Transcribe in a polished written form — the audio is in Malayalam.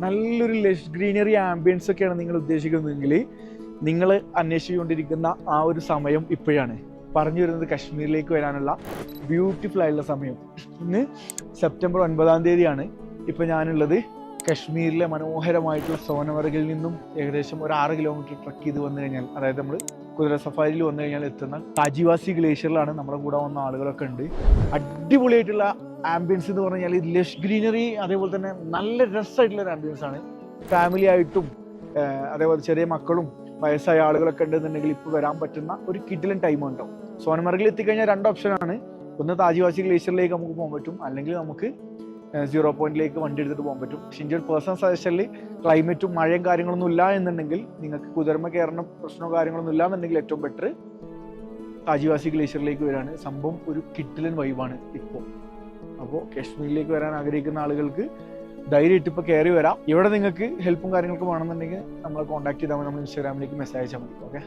നല്ലൊരു ലഷ് ഗ്രീനറി ആംബിയൻസ് ഒക്കെയാണ് നിങ്ങൾ ഉദ്ദേശിക്കുന്നതെങ്കിൽ നിങ്ങൾ അന്വേഷിച്ചുകൊണ്ടിരിക്കുന്ന ആ ഒരു സമയം ഇപ്പോഴാണ്. പറഞ്ഞു വരുന്നത് കശ്മീരിലേക്ക് വരാനുള്ള ബ്യൂട്ടിഫുൾ ആയിട്ടുള്ള സമയം. ഇന്ന് സെപ്റ്റംബർ 9-ാം തീയതിയാണ്. ഇപ്പം ഞാനുള്ളത് കശ്മീരിലെ മനോഹരമായിട്ടുള്ള സോനമർഗിൽ നിന്നും ഏകദേശം ഒരു 6 കിലോമീറ്റർ ട്രക്ക് ചെയ്ത് വന്നു കഴിഞ്ഞാൽ, അതായത് നമ്മൾ കുതിര സഫാരിയിൽ വന്നു കഴിഞ്ഞാൽ എത്തുന്ന കാജിവാസി ഗ്ലേഷ്യറിലാണ്. നമ്മുടെ കൂടെ വന്ന ആളുകളൊക്കെ ഉണ്ട്. അടിപൊളിയായിട്ടുള്ള ആംബിയൻസ് എന്ന് പറഞ്ഞു കഴിഞ്ഞാൽ ലഷ് ഗ്രീനറി, അതേപോലെ തന്നെ നല്ല രസമായിട്ടുള്ള ഒരു ആംബിയൻസ് ആണ്. ഫാമിലി ആയിട്ടും അതേപോലെ ചെറിയ മക്കളും വയസ്സായ ആളുകളൊക്കെ ഉണ്ടെന്നുണ്ടെങ്കിൽ ഇപ്പോൾ വരാൻ പറ്റുന്ന ഒരു കിടിലൻ ടൈം ഉണ്ടാവും. സോനമർഗിൽ എത്തിക്കഴിഞ്ഞാൽ 2 ഓപ്ഷനാണ്. ഒന്ന് കാജിവാസി ഗ്ലേഷ്യറിലേക്ക് നമുക്ക് പോകാൻ പറ്റും, അല്ലെങ്കിൽ നമുക്ക് 0 പോയിന്റിലേക്ക് വണ്ടി എടുത്തിട്ട് പോകാൻ പറ്റും. പക്ഷേ എൻ്റെ ഒരു പേഴ്സണൽ സജഷനിൽ ക്ലൈമറ്റും മഴയും കാര്യങ്ങളൊന്നും ഇല്ല എന്നുണ്ടെങ്കിൽ, നിങ്ങൾക്ക് കുതിർമ കയറുന്ന പ്രശ്നമോ കാര്യങ്ങളൊന്നും ഇല്ല എന്നുണ്ടെങ്കിൽ ഏറ്റവും ബെറ്റർ കാജിവാസി ഗ്ലേഷ്യറിലേക്ക് വരാണ്. സംഭവം ഒരു കിടിലൻ വൈബാണ് ഇപ്പോൾ. അപ്പോൾ കാശ്മീരിലേക്ക് വരാൻ ആഗ്രഹിക്കുന്ന ആളുകൾക്ക് ധൈര്യമായിട്ട് ഇപ്പോൾ കയറി വരാം. ഇവിടെ നിങ്ങൾക്ക് ഹെൽപ്പും കാര്യങ്ങളൊക്കെ വേണമെന്നുണ്ടെങ്കിൽ നമ്മളെ കോൺടാക്ട് ചെയ്താൽ മതി. നമ്മൾ ഇൻസ്റ്റാഗ്രാമിലേക്ക് മെസ്സേജ് അയച്ചാൽ മതി. ഓക്കെ.